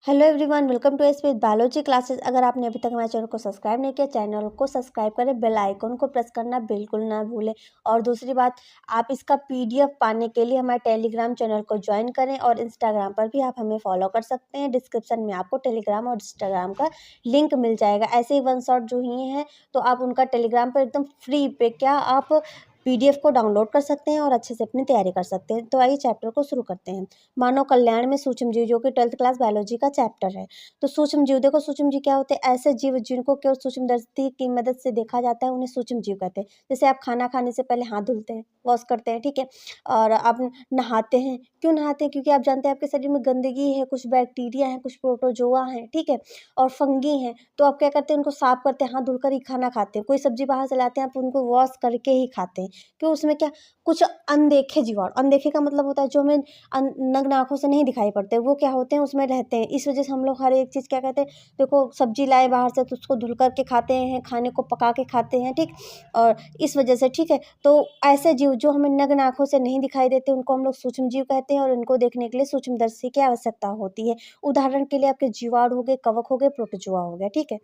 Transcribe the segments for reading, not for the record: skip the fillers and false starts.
Hello everyone, welcome to ace with biology classes. अगर आपने अभी तक हमारे चैनल को सब्सक्राइब नहीं किया, चैनल को सब्सक्राइब करें, बेल आइकन को प्रेस करना बिल्कुल ना भूलें। और दूसरी बात, आप इसका पीडीएफ पाने के लिए हमारे टेलीग्राम चैनल को ज्वाइन करें और इंस्टाग्राम पर भी आप हमें फॉलो कर सकते हैं। डिस्क्रिप्शन में आपको टेलीग्राम और इंस्टाग्राम का लिंक मिल जाएगा। ऐसे ही वन शॉट जो ही हैं तो आप उनका टेलीग्राम पर एकदम फ्री पे क्या आप पीडीएफ को डाउनलोड कर सकते हैं और अच्छे से अपनी तैयारी कर सकते हैं। तो आइए चैप्टर को शुरू करते हैं। मानव कल्याण में सूक्ष्म जीव, जो कि 12th क्लास बायोलॉजी का चैप्टर है। तो सूक्ष्म जीव, देखो सूक्ष्म जीव क्या होते हैं? ऐसे जीव जिनको केवल सूक्ष्मदर्शी की मदद से देखा जाता है, उन्हें सूक्ष्म जीव कहते हैं। जैसे आप खाना खाने से पहले हाथ धुलते हैं, वॉश करते हैं, ठीक है। और आप नहाते हैं, क्यों नहाते हैं? क्योंकि आप जानते हैं आपके शरीर में गंदगी है, कुछ बैक्टीरिया है, कुछ प्रोटोजोआ है, ठीक है, और फंगी है। तो आप क्या करते हैं? उनको साफ करते हैं, हाथ धुलकर ही खाना खाते हैं। कोई सब्जी बाहर से लाते हैं, आप उनको वॉश करके ही खाते हैं। क्यों? उसमें क्या कुछ अनदेखे जीवाणु, अनदेखे का मतलब होता है जो हमें नग्न आँखों से नहीं दिखाई पड़ते, वो क्या होते हैं? उसमें रहते हैं। इस वजह से हम लोग हर एक चीज़ क्या कहते हैं, देखो सब्जी लाए बाहर से तो उसको धुल कर के खाते हैं, खाने को पका के खाते हैं, ठीक। और इस वजह से, ठीक है, तो ऐसे जीव जो हमें नग्न आँखों से नहीं दिखाई देते, उनको हम लोग सूक्ष्म जीव कहते हैं और इनको देखने के लिए सूक्ष्मदर्शी की आवश्यकता होती है। उदाहरण के लिए आपके जीवाणु हो गए, कवक हो गए, प्रोटोजोआ हो गया, ठीक है।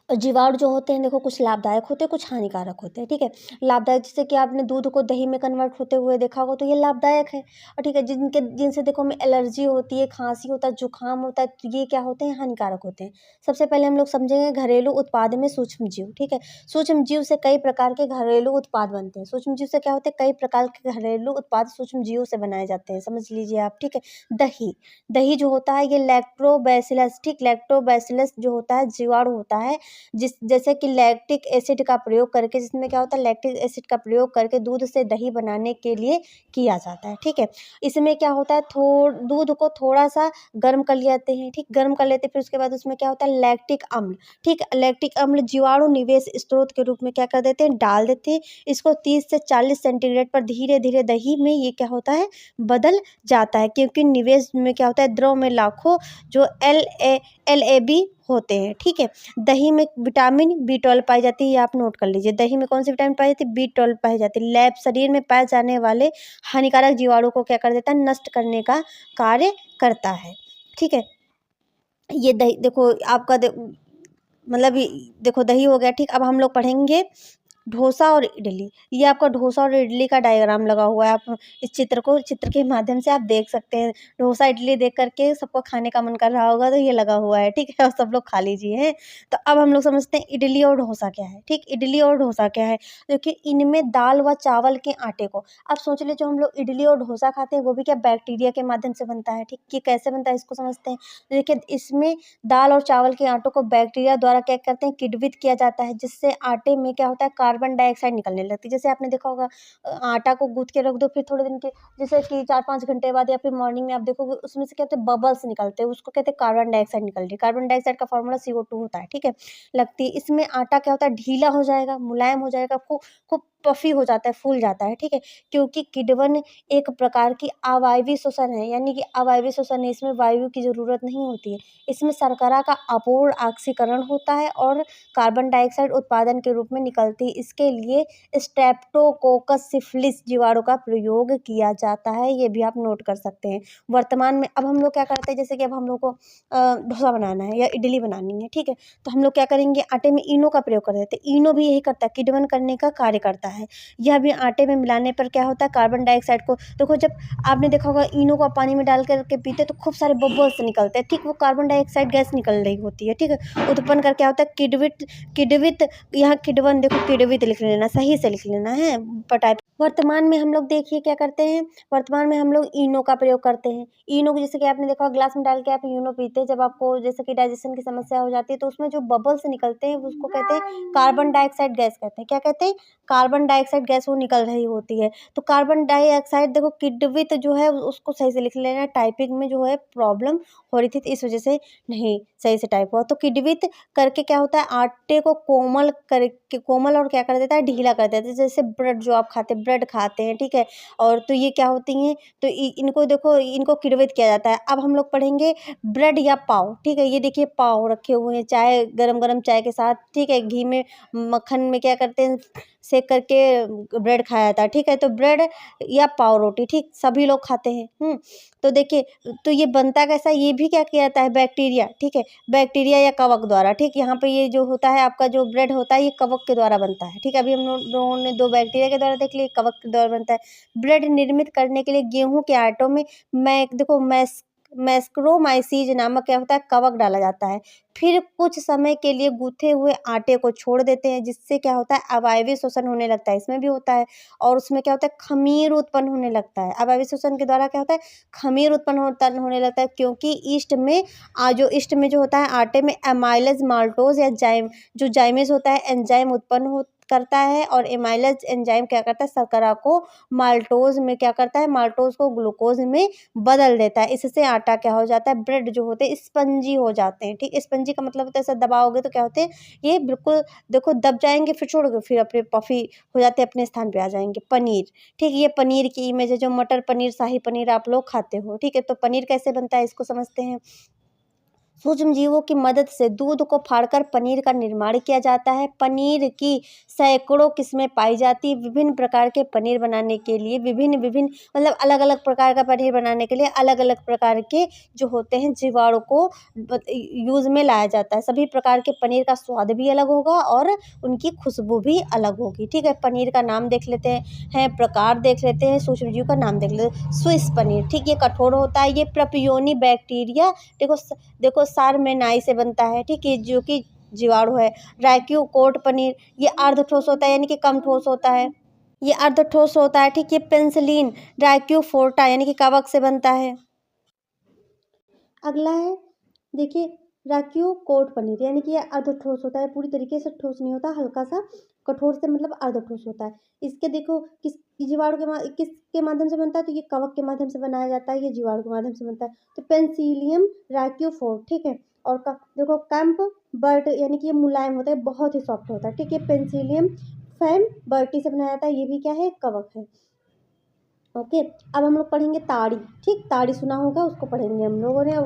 और जीवाणु जो होते हैं, देखो कुछ लाभदायक होते हैं, कुछ हानिकारक होते हैं, ठीक है। लाभदायक, जैसे कि आपने दूध को दही में कन्वर्ट होते हुए देखा होगा, तो ये लाभदायक है। और ठीक है, जिनसे देखो हमें एलर्जी होती है, खांसी होता है, जुकाम होता है, तो ये क्या होते हैं? हानिकारक होते हैं। सबसे पहले हम लोग समझेंगे घरेलू उत्पाद में सूक्ष्म जीव, ठीक है। सूक्ष्म जीव से कई प्रकार के घरेलू उत्पाद बनते हैं। सूक्ष्म जीव से क्या होते हैं? कई प्रकार के घरेलू उत्पाद सूक्ष्म जीवों से बनाए जाते हैं। समझ लीजिए आप, ठीक है। दही, दही जो होता है ये लैक्टोबैसिलस, ठीक, लैक्टोबैसिलस जो होता है जीवाणु होता है, जैसे कि लैक्टिक एसिड का प्रयोग करके, जिसमें क्या होता है? लैक्टिक एसिड का प्रयोग करके दूध से दही बनाने के लिए किया जाता है, ठीक है। इसमें क्या होता है? दूध को थोड़ा-सा गर्म कर लेते हैं, ठीक, गर्म कर लेते हैं, फिर उसके बाद उसमें क्या होता है? लैक्टिक अम्ल, ठीक, लैक्टिक अम्ल जीवाणु निवेश स्रोत के रूप में क्या कर देते हैं? डाल देते हैं। इसको 30 से 40 सेंटीग्रेड पर धीरे-धीरे दही में ये क्या होता है? बदल जाता है, क्योंकि निवेश में क्या होता है? द्रव में लाखों जो LAB होते हैं, ठीक है। दही में विटामिन B12 पाई जाती है, ये आप नोट कर लीजिए। दही में कौन सी विटामिन पाई जाती है? B12 पाई जाती है। लैब शरीर में पाए जाने वाले हानिकारक जीवाणु को क्या कर देता है? नष्ट करने का कार्य करता है, ठीक है। ये दही देखो आपका मतलब देखो दही हो गया, ठीक। अब हम लोग पढ़ेंगे डोसा और इडली। ये आपका डोसा और इडली का डायग्राम लगा हुआ है। आप इस चित्र के माध्यम से आप देख सकते हैं। डोसा इडली देख कर के सबको खाने का मन कर रहा होगा, तो ये लगा हुआ है, ठीक है, और सब लोग खा लीजिए हैं। तो अब हम लोग समझते हैं इडली और डोसा क्या है, ठीक। इडली और डोसा क्या है? देखिए इनमें दाल व चावल के आटे को, अब सोच लीजिए जो हम लोग इडली और डोसा खाते हैं वो भी क्या बैक्टीरिया के माध्यम से बनता है, ठीक। ये कैसे बनता है इसको समझते हैं। देखिए इसमें दाल और चावल के आटों को बैक्टीरिया द्वारा क्या करते हैं? किण्वित किया जाता है, जिससे आटे में क्या होता है? कार्बन डाइऑक्साइड निकलने लगती है। जैसे आपने देखा होगा आटा को गूँथ के रख दो, फिर थोड़े दिन के जैसे कि 4-5 घंटे बाद या फिर मॉर्निंग में आप देखोगे उसमें से क्या होता है? बबल्स निकलते हैं, उसको कहते हैं कार्बन डाइऑक्साइड निकल रही है। कार्बन डाइऑक्साइड का फॉर्मूला CO2 होता है, ठीक है, लगती है। इसमें आटा क्या होता है? ढीला हो जाएगा, मुलायम हो जाएगा, खूब खूब पफ़ी हो जाता है, फूल जाता है, ठीक है। क्योंकि किण्वन एक प्रकार की अवायवीय श्वसन है, यानी कि अवायवीय श्वसन है, इसमें वायु की ज़रूरत नहीं होती है। इसमें शर्करा का अपूर्ण ऑक्सीकरण होता है और कार्बन डाइऑक्साइड उत्पादन के रूप में निकलती है। इसके लिए स्ट्रेप्टोकोकस सिफिलिस जीवाणु का प्रयोग किया जाता है, ये भी आप नोट कर सकते हैं। वर्तमान में अब हम लोग क्या करते हैं, जैसे कि अब हम लोग को डोसा बनाना है या इडली बनानी है, ठीक है, तो हम लोग क्या करेंगे? आटे में इनो का प्रयोग कर देते हैं। इनो भी यही करता है, किण्वन करने का कार्य करता है। यह भी आटे में मिलाने पर क्या होता है? कार्बन डाइऑक्साइड को, देखो जब आपने देखा होगा इनो को आप पानी में डाल कर के पीते तो खूब सारे बबल्स निकलते हैं, ठीक, वो कार्बन डाइऑक्साइड गैस निकल रही होती है, ठीक है। उत्पन्न कर क्या होता है? किण्वित किण्वित यहाँ किण्वन देखो किण्वित लिख लेना, सही से लिख लेना है पटाई। वर्तमान में हम लोग देखिए क्या करते हैं? वर्तमान में हम लोग इनो का प्रयोग करते हैं। इनो को जैसे कि आपने देखा ग्लास में डाल के आप इनो पीते हैं, जब आपको जैसे कि डाइजेशन की समस्या हो जाती है, तो उसमें जो बबल्स निकलते हैं उसको कहते हैं कार्बन डाइऑक्साइड गैस कहते हैं। क्या कहते हैं? कार्बन डाइऑक्साइड गैस वो निकल रही होती है। तो कार्बन डाइऑक्साइड देखो किण्वित जो है उसको सही से लिख लेना। टाइपिंग में जो है प्रॉब्लम हो रही थी, तो इस वजह से नहीं सही से टाइप हुआ। तो किण्वित करके क्या होता है? आटे को कोमल करके, कोमल और क्या क्या कर देता है, ढीला कर देता है। जैसे ब्रेड जो आप खाते हैं, ब्रेड खाते हैं, ठीक है? और तो ये क्या होती हैं, तो इनको देखो, इनको किण्वित किया जाता है। अब हम लोग पढ़ेंगे ब्रेड या पाव, ठीक है? ये देखिए पाव रखे हुए हैं, चाय गरम-गरम चाय के साथ, ठीक है? घी में, मक्खन में क्या करते हैं, सेंक करके ब्रेड खाया जाता है, ठीक है? तो ब्रेड या पाव रोटी, ठीक? सभी लोग खाते हैं, तो देखिए, तो ये बनता कैसा है, ये भी क्या किया जाता है, बैक्टीरिया, ठीक है? बैक्टीरिया या कवक द्वारा, ठीक? यहाँ पे ये जो होता है आपका जो ब्रेड होता है, ये कवक के द्वारा बनता है, ठीक है? अभी हम लोगों ने 2 बैक्टीरिया के द्वारा देख लिया, कवक के द्वारा बनता है। ब्रेड निर्मित करने के लिए गेहूँ के आटों में मैस्क्रोमाइसीज नामक क्या होता है, कवक डाला जाता है। फिर कुछ समय के लिए गूँथे हुए आटे को छोड़ देते हैं, जिससे क्या होता है, अवायवीय श्वसन होने लगता है, इसमें भी होता है। और उसमें क्या होता है, ख़मीर उत्पन्न होने लगता है। अवायवीय श्वसन के द्वारा क्या होता है, ख़मीर उत्पन्न होने लगता है, क्योंकि ईस्ट में जो होता है, आटे में एमाइलेज माल्टोज़ या जाइमेज होता है, एंजाइम उत्पन्न करता है, और एमाइलेज एंजाइम क्या करता है, शर्करा को माल्टोज़ में क्या करता है, माल्टोज़ को ग्लूकोज़ में बदल देता है। इससे आटा क्या हो जाता है, ब्रेड जो होते हैं स्पंजी हो जाते हैं, ठीक? स्पंजी का मतलब होता है ऐसा दबाओगे तो क्या होते हैं, ये बिल्कुल देखो दब जाएँगे, फिर छोड़ोगे, फिर अपने पफ़ी हो जाते हैं, अपने स्थान पे आ जाएँगे। पनीर, ठीक? ये पनीर की इमेज है, जो मटर पनीर, शाही पनीर आप लोग खाते हो, ठीक है? तो पनीर कैसे बनता है, इसको समझते हैं। सूक्ष्मजीवों की मदद से दूध को फाड़कर पनीर का निर्माण किया जाता है। पनीर की सैकड़ों किस्में पाई जाती हैं। विभिन्न प्रकार के पनीर बनाने के लिए विभिन्न-विभिन्न मतलब अलग-अलग प्रकार का पनीर बनाने के लिए अलग-अलग प्रकार के जो होते हैं जीवाणु को यूज़ में लाया जाता है। सभी प्रकार के पनीर का स्वाद भी अलग होगा और उनकी खुशबू भी अलग होगी, ठीक है? पनीर का नाम देख लेते हैं, प्रकार देख लेते हैं, सूक्ष्मजीव का नाम देख लेते हैं। स्विस पनीर, ठीक? ये कठोर होता है, ये प्रोपियोनी बैक्टीरिया देखो सारमेनाई से बनता है, ठीक है? जो कि जीवाणु है। रैक्यू कोट पनीर, ये अर्ध ठोस होता है, यानी कि कम ठोस होता है। ये अर्ध ठोस होता है, ठीक? ये पेनिसिलिन रैक्यू फोर्टा यानी कि कवक से बनता है। अगला है, देखिए, रैक्यू कोट पनीर, यानी कि ये अर्ध ठोस होता है, पूरी तरीके से ठोस नहीं होता, हल्का सा कठोर से मतलब अर्ध ठोस होता है। इसके देखो किसके माध्यम से बनता है, तो ये कवक के माध्यम से बनाया जाता है, ये जीवाणु के माध्यम से बनता है। तो पेनिसिलियम रैक्यूफोर्ट, ठीक है? और देखो कैम्प बर्ट, यानी कि ये मुलायम होता है, बहुत ही सॉफ्ट होता है, ठीक है? पेनिसिलियम फैम बर्टी से बनाया जाता है, ये भी क्या है, कवक है। ओके, अब हम लोग पढ़ेंगे ताड़ी, ठीक? ताड़ी सुना होगा, उसको पढ़ेंगे हम लोगों ने।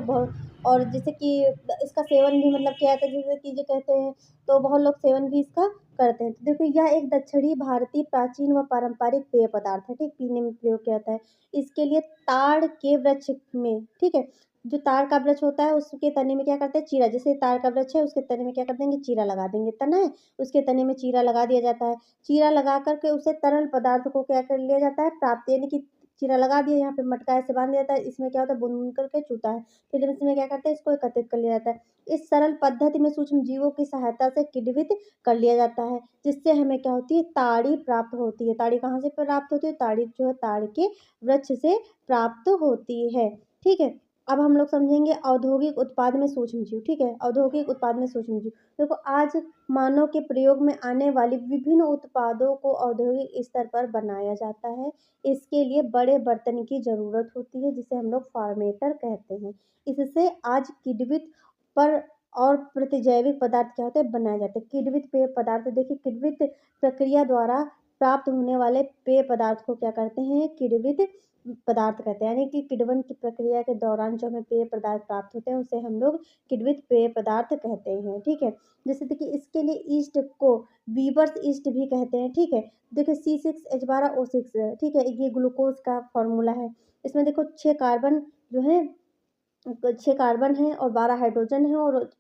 और जैसे कि इसका सेवन भी मतलब क्या है, जैसे कि जो कहते हैं, तो बहुत लोग सेवन भी इसका करते हैं। तो देखो, यह एक दक्षिणी भारतीय प्राचीन व पारंपरिक पेय पदार्थ है, ठीक? पीने में प्रयोग किया जाता है। इसके लिए ताड़ के वृक्ष में, ठीक है? जो ताड़ का वृक्ष होता है, उसके तने में क्या करते हैं, चीरा, जैसे ताड़ का वृक्ष है, उसके तने में क्या कर देंगे, चीरा लगा देंगे। तना है, उसके तने में चीरा लगा दिया जाता है। चीरा लगा कर के उसे तरल पदार्थ को क्या कर लिया जाता है, प्राप्त, यानी कि चीरा लगा दिया, यहाँ पे मटका ऐसे बांध दिया जाता है, इसमें क्या होता है, बुन-बुन करके चूता है। फिर इसमें क्या करते हैं, इसको एकत्रित कर लिया जाता है। इस सरल पद्धति में सूक्ष्म जीवों की सहायता से किण्वित कर लिया जाता है, जिससे हमें क्या होती है, ताड़ी प्राप्त होती है। ताड़ी कहाँ से प्राप्त होती है, ताड़ी जो है ताड़ के वृक्ष से प्राप्त होती है, ठीक है? अब हम लोग समझेंगे औद्योगिक उत्पाद में सूक्ष्मजीव, ठीक है? औद्योगिक उत्पाद में सूक्ष्मजीव। देखो, आज मानव के प्रयोग में आने वाली विभिन्न उत्पादों को औद्योगिक स्तर पर बनाया जाता है। इसके लिए बड़े बर्तन की ज़रूरत होती है, जिसे हम लोग फार्मेटर कहते हैं। इससे आज किण्वित पर और प्रतिजैविक पदार्थ क्या होते हैं, बनाए जाते हैं। किण्वित पेय पदार्थ, देखिए, किण्वित प्रक्रिया द्वारा प्राप्त होने वाले पेय पदार्थ को क्या करते हैं, किण्वित पदार्थ कहते हैं, यानी कि किण्वन की प्रक्रिया के दौरान जो हमें पेय पदार्थ प्राप्त होते हैं, उसे हम लोग किण्वित पेय पदार्थ कहते हैं, ठीक है? जैसे देखिए, इसके लिए ईस्ट को वीवर्स ईस्ट भी कहते हैं, ठीक है? देखिए, C6H12O6, ठीक है? ये ग्लूकोज का फॉर्मूला है। इसमें देखो 6 कार्बन जो है, 6 कार्बन है और 12 हाइड्रोजन है और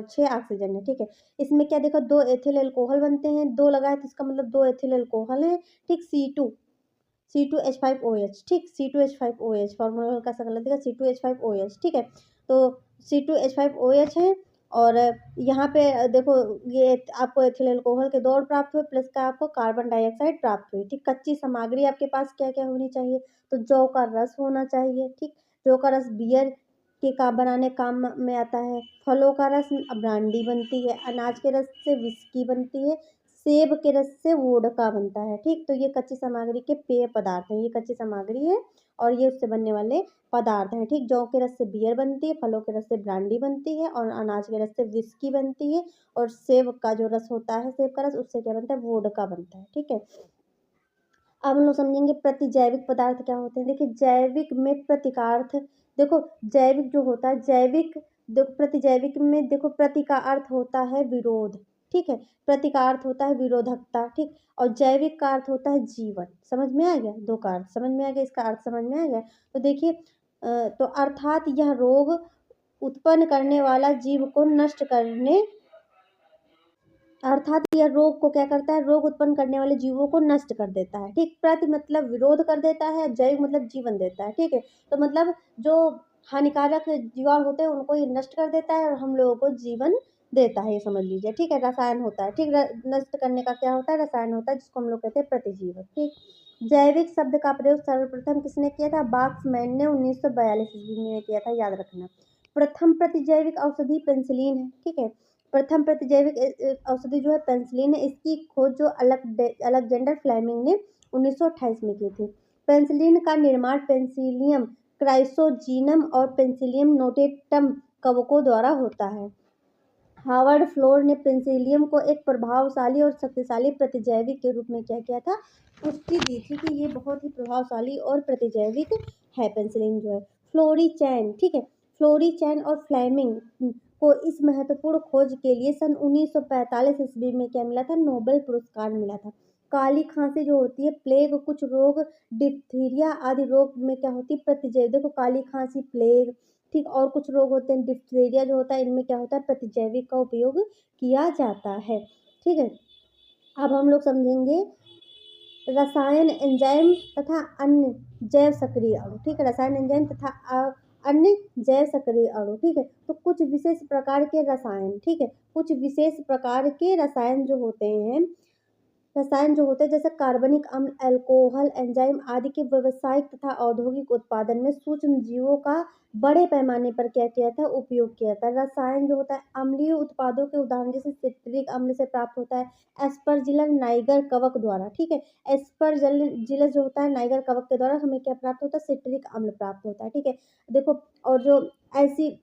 6 ऑक्सीजन है, ठीक है? इसमें क्या देखो, 2 एथिल अल्कोहल बनते हैं, 2 लगा है तो इसका मतलब 2 एथिल अल्कोहल है, ठीक? C2H5OH, ठीक? C2H5OH फॉर्मूला हल्का-सा गलत दिखा, C2H5OH, ठीक है? तो C2H5OH है, और यहाँ पे देखो, ये आपको एथिल अल्कोहल के 2 और प्राप्त हुए, प्लस का आपको कार्बन डाइऑक्साइड प्राप्त हुई, ठीक? कच्ची सामग्री आपके पास क्या-क्या होनी चाहिए, तो जौ का रस होना चाहिए, ठीक? जौ का रस बियर के बनाने काम में आता है। फलों का रस ब्रांडी बनती है, अनाज के रस से व्हिस्की बनती है, सेब के रस से वोडका बनता है, ठीक? तो ये कच्ची सामग्री के पेय पदार्थ हैं, ये कच्ची सामग्री है और ये उससे बनने वाले पदार्थ हैं, ठीक। जौ के रस से बियर बनती है, फलों के रस से ब्रांडी बनती है और अनाज के रस से विस्की बनती है और सेब का जो रस होता है, सेब का रस, उससे क्या बनता है, वोडका बनता है, ठीक है। अब हम लोग समझेंगे प्रतिजैविक पदार्थ क्या होते हैं। देखिए जैविक में प्रतिकार्थ, देखो जैविक जो होता है, जैविक देखो प्रतिजैविक में देखो प्रति का अर्थ होता है विरोध, ठीक है। प्रति का अर्थ होता है विरोधकता, ठीक। और जैविक का अर्थ होता है जीवन। समझ में आ गया, दो का अर्थ समझ में आ गया, इसका अर्थ समझ में आ गया। तो देखिए तो अर्थात यह रोग उत्पन्न करने वाला जीव को नष्ट करने, अर्थात यह रोग को क्या करता है, रोग उत्पन्न करने वाले जीवों को नष्ट कर देता है, ठीक। प्रति मतलब विरोध कर देता है, जैव मतलब जीवन देता है, ठीक है। तो मतलब जो हानिकारक जीवाणु होते हैं उनको ये नष्ट कर देता है और हम लोगों को जीवन देता है, ये समझ लीजिए, ठीक है। रसायन होता है, ठीक। नष्ट करने का क्या होता है, रसायन होता है, जिसको हम लोग कहते हैं प्रतिजीवक, ठीक। जैविक शब्द का प्रयोग सर्वप्रथम किसने किया था, बाक्समैन ने 1942 ईस्वी में किया था, याद रखना। प्रथम प्रतिजैविक औषधि पेंसिलिन है, ठीक है। प्रथम प्रतिजैविक औषधि जो है पेंसिलिन है। इसकी खोज जो अलेक्जेंडर फ्लेमिंग ने 1928 में की थी। पेंसिलिन का निर्माण पेंसिलियम क्राइसोजीनम और पेंसिलियम नोटेटम कवकों द्वारा होता है। हार्वर्ड फ्लोर ने पेंसिलियम को एक प्रभावशाली और शक्तिशाली प्रतिजैविक के रूप में क्या किया था, पुष्टि दी थी कि ये बहुत ही प्रभावशाली और प्रतिजैविक है पेंसिलिन जो है। फ्लोरीचैन, ठीक है। फ्लोरीचैन और फ्लेमिंग को इस महत्वपूर्ण खोज के लिए सन 1945 ईस्वी में क्या मिला था, नोबेल पुरस्कार मिला था। काली खांसी जो होती है, प्लेग, कुछ रोग, डिप्थीरिया आदि रोग में क्या होती है, प्रतिजैविक। देखो काली खांसी, प्लेग, ठीक। और कुछ रोग होते हैं, डिप्थीरिया जो होता है, इनमें क्या होता है, प्रतिजैविक का उपयोग किया जाता है, ठीक है। अब हम लोग समझेंगे रसायन, एंजाइम तथा अन्य जैव सक्रिय अणु, ठीक है। रसायन, एंजाइम तथा अन्य जैव सक्रिय अणु, ठीक है। तो कुछ विशेष प्रकार के रसायन, ठीक है, कुछ विशेष प्रकार के रसायन जो होते हैं, रसायन जो होते हैं जैसे कार्बनिक अम्ल, अल्कोहल, एंजाइम आदि के व्यावसायिक तथा औद्योगिक उत्पादन में सूक्ष्म जीवों का बड़े पैमाने पर क्या किया था, उपयोग किया था। रसायन जो होता है अम्लीय उत्पादों के उदाहरण जैसे सिट्रिक अम्ल से प्राप्त होता है एस्परजिलस नाइगर कवक द्वारा, ठीक है। एस्परजिलस जो होता है नाइगर कवक के द्वारा हमें क्या प्राप्त होता है, सिट्रिक अम्ल प्राप्त होता है, ठीक है। देखो और जो ऐसी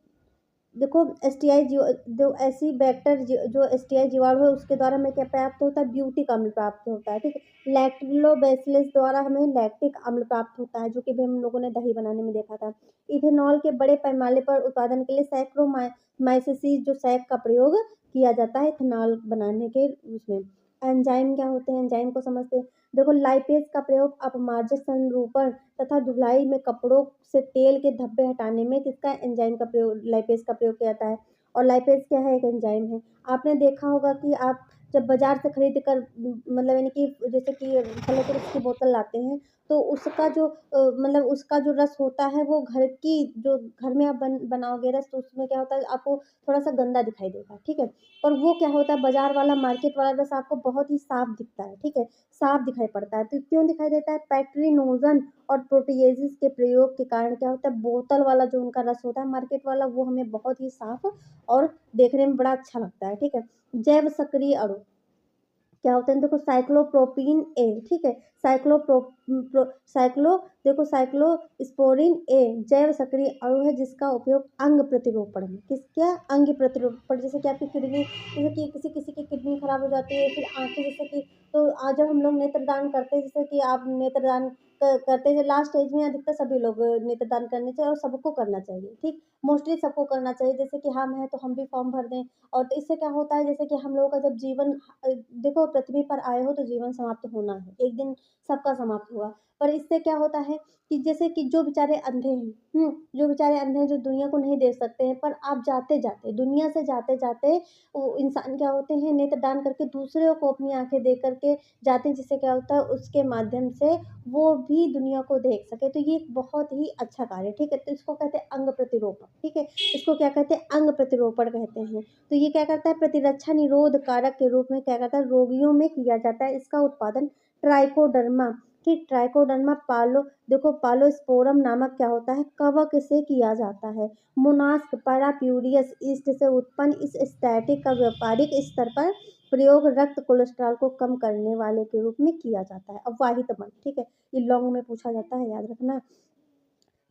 देखो एसटीआई जो ऐसी बैक्टर जो एसटीआई जीवाणु है उसके द्वारा हमें क्या प्राप्त होता है, ब्यूटिक अम्ल प्राप्त होता है, ठीक है। लैक्टिलोबैसिलस द्वारा हमें लैक्टिक अम्ल प्राप्त होता है, जो कि भी हम लोगों ने दही बनाने में देखा था। इथेनॉल के बड़े पैमाने पर उत्पादन के लिए सैक्रोमाइसिस जो सैक का प्रयोग किया जाता है इथेनॉल बनाने के उसमें। एंजाइम क्या होते हैं, एंजाइम को समझते हैं। देखो लाइपेज का प्रयोग अपमार्जक संरूपण तथा धुलाई में, कपड़ों से तेल के धब्बे हटाने में किसका, एंजाइम का प्रयोग, लाइपेज का प्रयोग किया जाता है। और लाइपेज क्या है, एक एंजाइम है। आपने देखा होगा कि आप जब बाजार से खरीद कर मतलब यानी कि जैसे कि फलों के रस की बोतल लाते हैं तो उसका जो मतलब उसका जो रस होता है वो घर की जो घर में आप बनाओगे रस तो उसमें क्या होता है, आपको थोड़ा सा गंदा दिखाई देगा, ठीक है। पर वो क्या होता है, बाजार वाला मार्केट वाला रस आपको बहुत ही साफ दिखता है, ठीक है, साफ दिखाई पड़ता है। तो क्यों दिखाई देता है, पैट्रिनोजन और प्रोटीएजेस के प्रयोग के कारण क्या होता है, बोतल वाला जो उनका रस होता है मार्केट वाला वो हमें बहुत ही साफ और देखने में बड़ा अच्छा लगता है, ठीक है। जैव सक्रिय अणु क्या होते हैं, देखो साइक्लोप्रोपीन ए, ठीक है। साइक्लो देखो साइक्लोस्पोरिन ए जैव सक्रिय अणु है जिसका उपयोग अंग प्रतिरोपण में, किसका, अंग प्रतिरोपण, जैसे कि आपकी किडनी, जैसे कि किसी किसी की किडनी खराब हो जाती है, फिर आंखें जैसे कि, तो आज जब हम लोग नेत्रदान करते हैं, जैसे कि आप नेत्रदान करते हैं लास्ट स्टेज में अधिकतर सभी लोग नेत्रदान करने चाहिए और सबको करना चाहिए, ठीक। मोस्टली सबको करना चाहिए, जैसे कि हम हैं तो हम भी फॉर्म भर दें। और तो इससे क्या होता है, जैसे कि हम लोगों का जब जीवन देखो पृथ्वी पर आए हो तो जीवन समाप्त होना है, एक दिन सबका समाप्त हुआ। पर इससे क्या होता है कि जैसे कि जो बेचारे अंधे हैं, जो बेचारे अंधे हैं, जो दुनिया को नहीं देख सकते हैं, पर आप जाते जाते दुनिया से जाते जाते वो इंसान क्या होते हैं, नेत्रदान करके दूसरों को अपनी आंखें दे करके जाते हैं, जिससे क्या होता है उसके माध्यम से वो भी दुनिया को देख सके। तो ये एक बहुत ही अच्छा कार्य है, ठीक है। तो इसको कहते हैं अंग प्रतिरोपण, ठीक है। इसको क्या कहते हैं, अंग प्रतिरोपण कहते हैं। तो ये क्या करता है, प्रतिरक्षा निरोध कारक के रूप में क्या करता है, रोगियों में किया जाता है। इसका उत्पादन ट्राइकोडर्मा, ठीक, ट्राइकोडर्मा पालो देखो पालोस्पोरम नामक क्या होता है, कवक से किया जाता है। मोनास्क पैराप्यूरियस ईस्ट से उत्पन्न इस स्टैटिक का व्यापारिक स्तर पर प्रयोग रक्त कोलेस्ट्रॉल को कम करने वाले के रूप में किया जाता है। अवाहित मल, ठीक है, ये लॉन्ग में पूछा जाता है, याद रखना।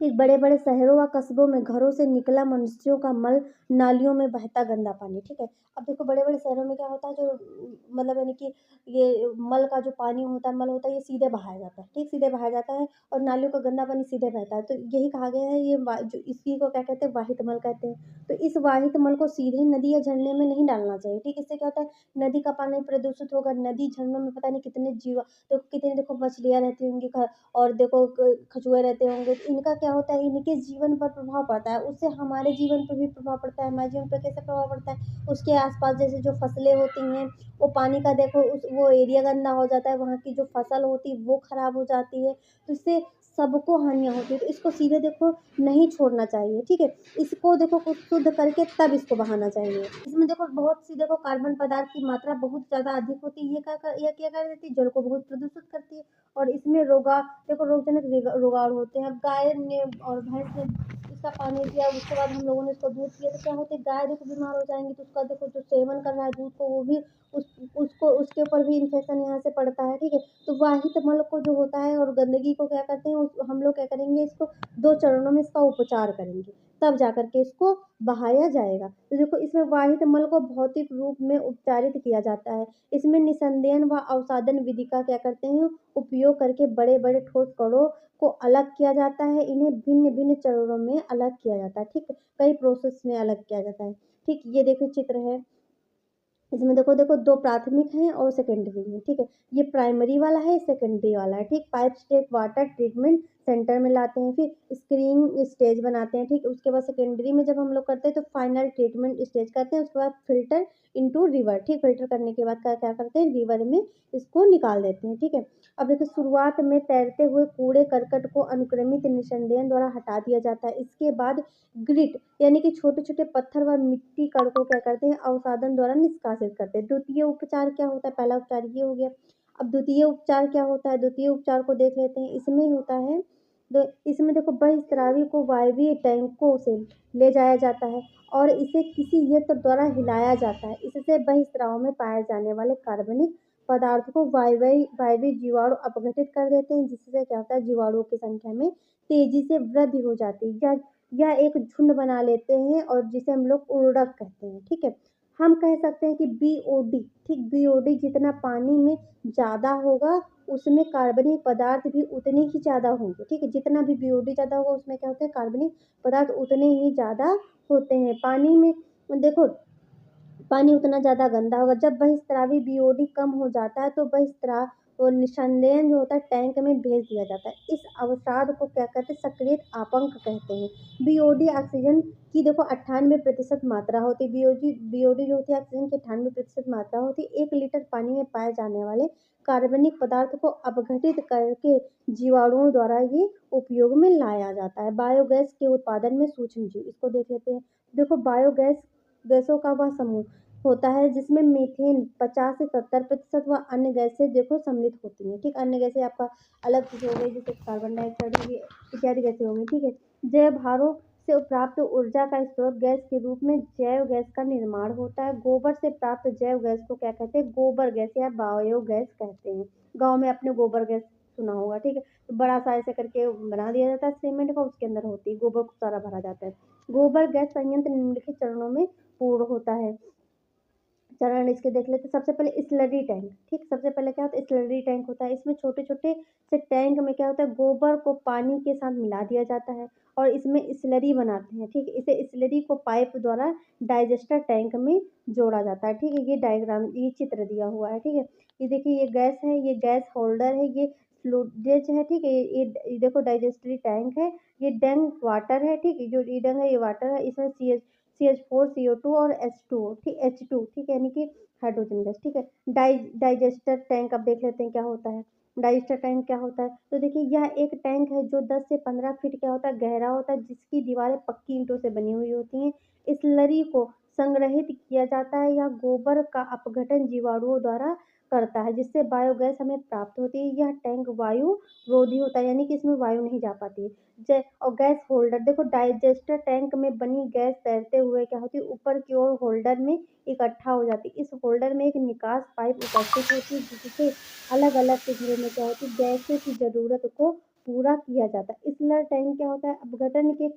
एक बड़े-बड़े शहरों व कस्बों में घरों से निकला मनुष्यों का मल, नालियों में बहता गंदा पानी, ठीक है? अब देखो बड़े-बड़े शहरों में क्या होता है जो मतलब यानी कि ये मल का जो पानी होता है, मल होता है ये सीधे बहाया जाता है, ठीक? सीधे बहाया जाता है और नालियों का गंदा पानी सीधे बहता है। तो यही कहा गया है ये जो इसी को क्या कहते हैं वाहित मल कहते हैं। तो इस वाहित मल को सीधे नदी या झरने में नहीं डालना चाहिए, ठीक? इससे क्या होता है नदी का पानी प्रदूषित होगा, नदी झरनों में पता नहीं कितने कितनी देखो मछलियाँ रहती होंगी और देखो कछुए रहते होंगे तो इनका क्या होता है इनके जीवन पर प्रभाव पड़ता है उससे हमारे जीवन पर भी प्रभाव पड़ता है हमारे जीवन पर कैसे प्रभाव पड़ता है उसके आसपास जैसे जो फसलें होती हैं वो पानी का देखो उस वो एरिया गंदा हो जाता है वहाँ की जो फसल होती है वो खराब हो जाती है तो इससे सबको हानियाँ होती है तो इसको सीधे देखो नहीं छोड़ना चाहिए ठीक है इसको देखो कुछ शुद्ध करके तब इसको बहाना चाहिए इसमें देखो बहुत सी देखो कार्बन पदार्थ की मात्रा बहुत ज़्यादा अधिक होती है ये क्या कर देती है जल को बहुत प्रदूषित करती है और इसमें देखो रोगजनक रोगाणु होते हैं। अब गाय ने और भैंस ने इसका पानी पिया उसके बाद हम लोगों ने इसको दूध पिया तो क्या होता है गाय देखो बीमार हो जाएँगी तो उसका देखो जो सेवन कर रहा है दूध को वो भी उस उसको उसके ऊपर भी इन्फेक्शन यहाँ से पड़ता है, ठीक है? तो वाहित मल को जो होता है और गंदगी को क्या करते हैं हम लोग क्या करेंगे इसको 2 चरणों में इसका उपचार करेंगे, तब जाकर के इसको बहाया जाएगा। तो देखो इसमें वाहित मल को भौतिक रूप में उपचारित किया जाता है। इसमें निस्संदेहन व अवसादन विधि का क्या करते हैं उपयोग करके बड़े-बड़े ठोस कणों को अलग किया जाता है, इन्हें भिन्न-भिन्न चरणों में अलग किया जाता है, ठीक है? कई प्रोसेस में अलग किया जाता है, ठीक? ये देखो चित्र है, इसमें देखो 2 प्राथमिक हैं और सेकेंडरी हैं, ठीक है? ये प्राइमरी वाला है, सेकेंडरी वाला है, ठीक? Pipe stake water treatment centre में लाते हैं, फिर स्क्रीनिंग स्टेज बनाते हैं, ठीक? उसके बाद सेकेंडरी में जब हम लोग करते हैं तो फाइनल ट्रीटमेंट स्टेज करते हैं, उसके बाद फ़िल्टर इनटू रिवर, ठीक? फ़िल्टर करने के बाद क्या करते हैं रिवर में इसको निकाल देते हैं, ठीक है? अब देखो शुरुआत में तैरते हुए कूड़े-करकट को अनुक्रमित निस्संदेहन द्वारा हटा दिया जाता है, इसके बाद ग्रिट यानी कि छोटे-छोटे पत्थर व मिट्टी कण को क्या करते हैं अवसादन द्वारा निष्कासित करते हैं। द्वितीय उपचार क्या होता है? पहला उपचार ये हो गया। अब द्वितीय उपचार क्या होता है? द्वितीय उपचार को देख लेते हैं। इसमें होता है इसमें देखो बहिस्रावी को वायवीय टैंकों से ले जाया जाता है और इसे किसी यंत्र द्वारा हिलाया जाता है। इससे बहिस्राव में पाए जाने वाले कार्बनिक पदार्थ को वायवीय जीवाणु अपघटित कर देते हैं, जिससे क्या होता है जीवाणुओं की संख्या में तेजी से वृद्धि हो जाती है। या एक झुंड बना लेते हैं और जिसे हम लोग उर्वरक कहते हैं, ठीक है? हम कह सकते हैं कि बीओडी ठीक बीओडी जितना पानी में ज़्यादा होगा उसमें कार्बनिक पदार्थ भी उतने ही ज़्यादा होंगे, ठीक है? जितना भी बीओडी ज़्यादा होगा उसमें क्या होता है कार्बनिक पदार्थ उतने ही ज़्यादा होते हैं। पानी में देखो पानी उतना ज़्यादा गंदा होगा। जब बहिस्रावी बीओडी कम हो जाता है तो बहिस्राव और निस्संदेहन जो होता है टैंक में भेज दिया जाता है। इस अवसाद को क्या कहते हैं सक्रियत आपंक कहते हैं। बीओडी ऑक्सीजन की देखो 98% मात्रा होती है। बीओडी जो होती है ऑक्सीजन की 98% मात्रा होती है। 1 लीटर पानी में पाए जाने वाले कार्बनिक पदार्थ को अपघटित करके जीवाणुओं द्वारा ये उपयोग में लाया जाता है। बायोगैस के उत्पादन में सूक्ष्म जीव इसको देख लेते हैं। देखो बायोगैस गैसों का वह समूह होता है जिसमें मीथेन 50 से 70% व अन्य गैसें देखो सम्मिलित होती हैं, ठीक? अन्य गैसें आपका अलग चीज़ हो गई जैसे कार्बन डाइऑक्साइड हो गई इत्यादि गैसें हो गई, ठीक है? जैव भारों से प्राप्त ऊर्जा का स्रोत गैस के रूप में जैव गैस का निर्माण होता है। गोबर से प्राप्त जैव गैस को क्या कहते हैं? गोबर गैस या बायोगैस कहते हैं। गाँव में आपने गोबर गैस सुना होगा, ठीक है? तो बड़ा सा ऐसे करके बना दिया जाता है सीमेंट का उसके अंदर होती है, गोबर खूब सारा भरा जाता है। गोबर गैस संयंत्र निम्नलिखित चरणों में पूर्ण होता है। चरण इसके देख लेते हैं सबसे पहले स्लरी टैंक ठीक सबसे पहले क्या होता है स्लरी टैंक होता है इसमें छोटे छोटे से टैंक में क्या होता है गोबर को पानी के साथ मिला दिया जाता है और इसमें स्लरी बनाते हैं ठीक है इसे स्लरी को पाइप द्वारा डाइजेस्टर टैंक में जोड़ा जाता है ठीक है ये डायग्राम ये चित्र दिया हुआ है ठीक है ये देखिए ये गैस है ये गैस होल्डर है ये फ्लूइडेज है ठीक है ये देखो डाइजेस्टरी टैंक है ये डंग वाटर है ठीक है जो ये डंग है ये वाटर है इसमें CH4 CO2 और H2O ठीक H2 ठीक है यानी कि हाइड्रोजन गैस ठीक है डाइजेस्टर टैंक अब देख लेते हैं क्या होता है डाइजेस्टर टैंक क्या होता है तो देखिए यह एक टैंक है जो 10 से 15 फीट क्या होता है गहरा होता है जिसकी दीवारें पक्की ईंटों से बनी हुई होती हैं इस स्लरी को संग्रहित किया जाता है या गोबर का अपघटन जीवाणुओं द्वारा करता है जिससे बायोगैस हमें प्राप्त होती है यह टैंक वायु रोधी होता है यानी कि इसमें वायु नहीं जा पाती और गैस होल्डर देखो डाइजेस्टर टैंक में बनी गैस तैरते हुए क्या होती है ऊपर की ओर होल्डर में इकट्ठा हो जाती है इस होल्डर में एक निकास पाइप उपस्थित होती है जिससे अलग अलग तिगड़े में क्या होती है गैसें की जरूरत को पूरा किया जाता है। स्लर टैंक क्या होता है, अपघटन के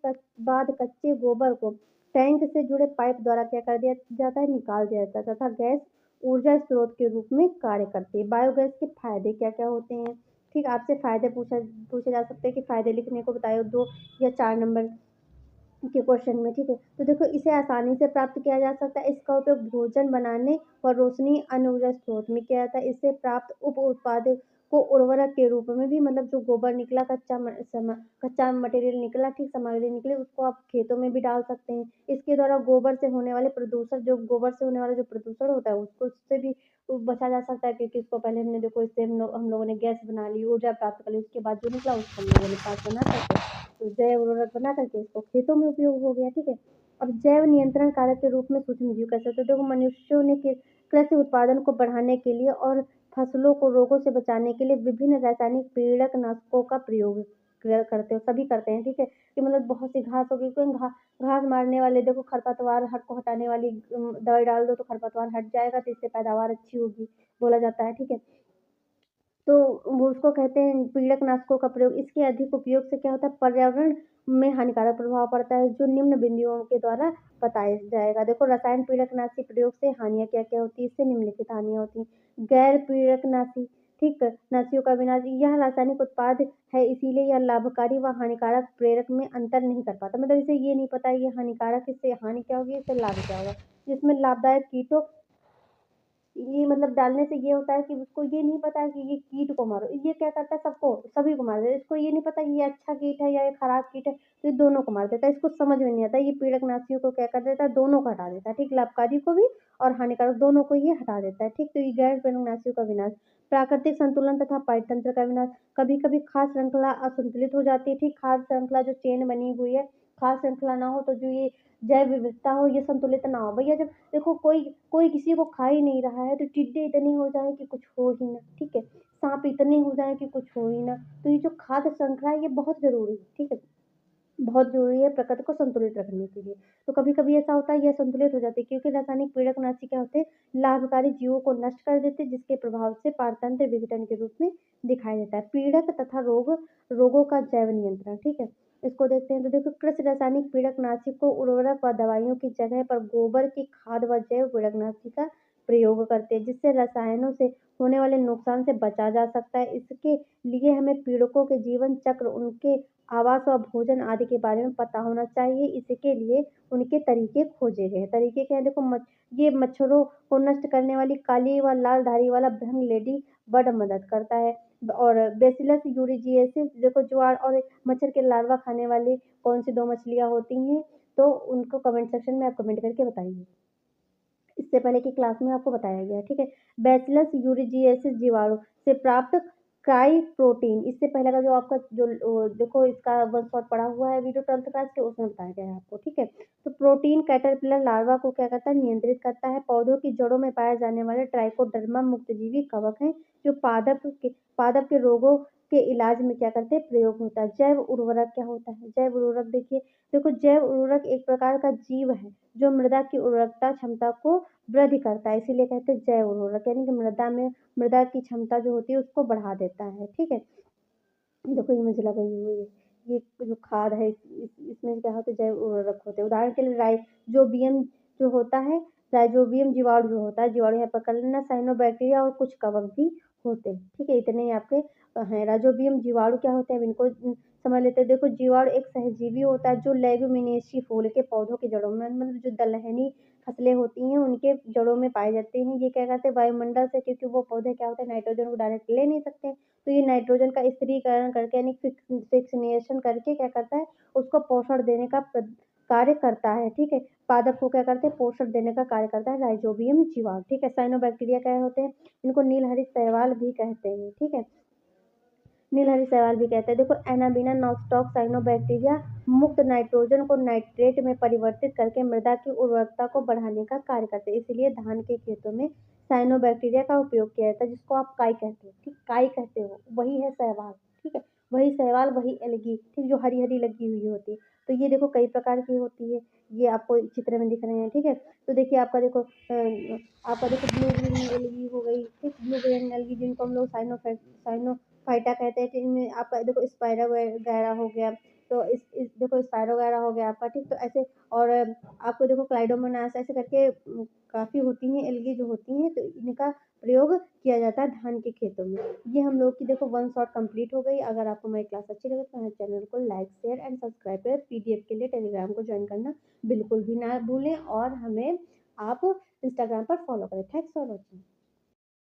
बाद कच्चे गोबर को टैंक से जुड़े पाइप द्वारा क्या कर दिया जाता है, निकाल दिया जाता है तथा गैस ऊर्जा स्रोत के रूप में कार्य करती है। बायोगैस के फायदे क्या क्या होते हैं, ठीक, आपसे फायदे पूछे जा सकते हैं कि फायदे लिखने को बताए 2 या 4 नंबर के क्वेश्चन में, ठीक है। तो देखो, इसे आसानी से प्राप्त किया जा सकता है। इसका उपयोग भोजन बनाने व रोशनी अन्य ऊर्जा स्रोत में किया जाता है। इससे प्राप्त उप उत्पाद को उर्वरक के रूप में भी, मतलब जो गोबर निकला, कच्चा मटेरियल निकला, ठीक, सामग्री निकली, उसको आप खेतों में भी डाल सकते हैं। इसके द्वारा गोबर से होने वाले प्रदूषण, जो गोबर से होने वाला जो प्रदूषण होता है, उसको उससे भी बचा जा सकता है, क्योंकि इसको पहले हमने देखो, इससे हम लोगों ने गैस बना ली, ऊर्जा प्राप्त कर ली, उसके बाद जो निकला उसको हम लोगों ने पास बना करके जैव उर्वरक बना करके इसको खेतों में उपयोग हो गया, ठीक है। अब जैव नियंत्रण कारक के रूप में सूक्ष्म जीव कैसे, तो देखो, मनुष्यों ने कृषि उत्पादन को बढ़ाने के लिए और फसलों को रोगों से बचाने के लिए विभिन्न रासायनिक पीड़क नाशकों का प्रयोग करते हो, सभी करते हैं, ठीक है। कि मतलब बहुत सी घास होगी, कोई घास मारने वाले, देखो, खरपतवार हट को हटाने वाली दवाई डाल दो तो खरपतवार हट जाएगा, तो इससे पैदावार अच्छी होगी, बोला जाता है, ठीक है। तो वो उसको कहते हैं पीड़कनाशकों का प्रयोग। इसके अधिक उपयोग से क्या होता है, पर्यावरण में हानिकारक प्रभाव पड़ता है, जो निम्न बिंदुओं के द्वारा बताया जाएगा। देखो, रसायन पीड़कनाशी प्रयोग से हानियाँ क्या क्या होती है, इससे निम्नलिखित हानियाँ होती हैं। गैर पीड़कनाशी, ठीक, नाशियों का विनाश, यह रासायनिक उत्पाद है, इसीलिए यह लाभकारी व हानिकारक प्रेरक में अंतर नहीं कर पाता। मतलब इसे ये नहीं पता है ये हानिकारक, इससे हानि क्या होगी, इससे लाभ क्या होगा। जिसमें लाभदायक कीटों, ये मतलब डालने से ये होता है कि उसको ये नहीं पता है कि ये कीट को मारो, ये क्या करता है, सबको सभी को मार देता है। इसको ये नहीं पता कि ये अच्छा कीट है या ये खराब कीट है, तो ये दोनों को मार देता है। इसको समझ में नहीं आता, ये पीड़कनाशियों को क्या कर देता है, दोनों को हटा देता है, ठीक, लाभकारी को भी और हानिकारक दोनों को ये हटा देता है, ठीक। तो ये गैर पीड़कनाशियों का विनाश, प्राकृतिक संतुलन तथा पाचतंत्र का विनाश, कभी कभी खाद्य श्रृंखला असंतुलित हो जाती है, ठीक, खाद्य श्रृंखला जो चेन बनी हुई है, खाद्य श्रृंखला ना हो तो जो ये जैव विविधता हो, ये संतुलित ना हो। भैया, जब देखो, कोई कोई किसी को खा ही नहीं रहा है, तो टिड्डे इतने हो जाए कि कुछ हो ही ना, ठीक है, सांप इतने हो जाए कि कुछ हो ही ना। तो ये जो खाद्य श्रृंखला है, ये बहुत जरूरी है, ठीक है, बहुत ज़रूरी है प्रकृति को संतुलित रखने के लिए। तो कभी-कभी ऐसा होता है, ये संतुलित हो जाती है, क्योंकि रासायनिक पीड़कनाशी क्या होते हैं, लाभकारी जीवों को नष्ट कर देते हैं, जिसके प्रभाव से पारतंत्र विघटन के रूप में दिखाई देता है। पीड़क तथा रोगों का जैव नियंत्रण, ठीक है। इसको देखते हैं, तो देखो, कृषि रासायनिक पीड़कनाशी को उर्वरक व दवाइयों की जगह पर गोबर की खाद व जैव पीड़कनाशी का प्रयोग करते हैं, जिससे रसायनों से होने वाले नुकसान से बचा जा सकता है। इसके लिए हमें पीड़कों के जीवन चक्र, उनके आवास और भोजन आदि के बारे में पता होना चाहिए। इसके लिए उनके तरीके खोजे गए हैं। तरीके क्या है, देखो, ये मच्छरों को नष्ट करने वाली काली व लाल धारी वाला भृंग लेडी बर्ड मदद करता है। और बेसिलस यूरिजिएसिस, देखो, ज्वार और मच्छर के लार्वा खाने वाली कौन सी 2 मछलियाँ होती हैं, तो उनको कमेंट सेक्शन में आप कमेंट करके बताइए। इससे पहले की क्लास में आपको बताया गया, ठीक है। बैसिलस यूरिजिएसिस जीवाणु से प्राप्त क्राई प्रोटीन, इससे पहले का जो आपका जो देखो, इसका वन शॉट पड़ा हुआ है वीडियो 12th क्लास के, उसमें बताया गया है आपको, ठीक है। तो प्रोटीन कैटरपिलर लार्वा को क्या करता है, नियंत्रित करता है। पौधों की जड़ों में पाए जाने वाले ट्राइकोडर्मा मुक्तजीवी कवक हैं, जो पादप के रोगों के इलाज में क्या करते हैं, प्रयोग होता है। जैव उर्वरक क्या होता है, जैव उर्वरक देखिए, देखो, जैव उर्वरक एक प्रकार का जीव है जो मृदा की उर्वरकता क्षमता को वृद्धि करता है, इसीलिए कहते हैं जैव उर्वरक, यानी कि मृदा की क्षमता जो होती है उसको बढ़ा देता है, ठीक है। देखो, ये मुझे लगाई हुई है, ये जो खाद है, इसमें क्या होता है, जैव उर्वरक होते हैं। उदाहरण के लिए राइजोबियम जो होता है, राइजोबियम जीवाणु जो होता है, जीवाणु यहाँ पर कर लेना, साइनोबैक्टीरिया और कुछ कवक भी होते हैं, ठीक है। इतने ही आपके हैं। राइजोबियम जीवाणु क्या होते हैं, अब इनको समझ लेते हैं। देखो, जीवाणु एक सहजीवी होता है जो लेगुमिनेसी फूल के पौधों की जड़ों में, मतलब जो दलहनी फसलें होती हैं उनके जड़ों में पाए जाते हैं। ये क्या करते हैं, वायुमंडल से, क्योंकि वो पौधे क्या होते हैं, नाइट्रोजन को डायरेक्ट ले नहीं सकते, तो ये नाइट्रोजन का स्थिरीकरण करके, यानी फिक्सेशन करके क्या करता है, उसको पोषण देने का कार्य करता है, ठीक है। पादप को क्या करते हैं, पोषण देने का कार्य करता है राइजोबियम जीवाणु, ठीक है। साइनोबैक्टीरिया क्या होते हैं, इनको नीलहरित शैवाल भी कहते हैं, ठीक है। नीलहरी शैवाल भी कहते हैं। देखो, एनाबीना नॉक्सटॉक साइनोबैक्टीरिया मुक्त नाइट्रोजन को नाइट्रेट में परिवर्तित करके मृदा की उर्वरकता को बढ़ाने का कार्य करते हैं। इसीलिए धान के खेतों में साइनोबैक्टीरिया का उपयोग किया जाता है, जिसको आप काई कहते हो, ठीक, काई कहते हो, वही है शैवाल, ठीक है। वही शैवाल, वही एल्गी, ठीक, जो हरी हरी लगी हुई होती है। तो ये देखो, कई प्रकार की होती है, ये आपको चित्र में दिख रहे हैं, ठीक है। तो देखिए, आपका देखो ब्लू ग्रीन एल्गी हो गई, ठीक, ब्लू ग्रीन एल्गी, जिनको हम लोग साइनो फाइटा कहते हैं, तो इनमें आपका देखो स्पाइडर वगैरह हो गया, तो इस देखो स्पाइडर वगैरह हो गया आपका, ठीक। तो ऐसे और आपको देखो क्लाइडोमोनास ऐसे करके काफ़ी होती हैं एल्गी जो होती हैं, तो इनका प्रयोग किया जाता है धान के खेतों में। ये हम लोग की देखो वन शॉट कंप्लीट हो गई। अगर आपको हमारी क्लास अच्छी लगे तो हमारे चैनल को लाइक, शेयर एंड सब्सक्राइब करें। पीडीएफ के लिए टेलीग्राम को ज्वाइन करना बिल्कुल भी ना भूलें और हमें आप इंस्टाग्राम पर फॉलो करें। Thanks for watching.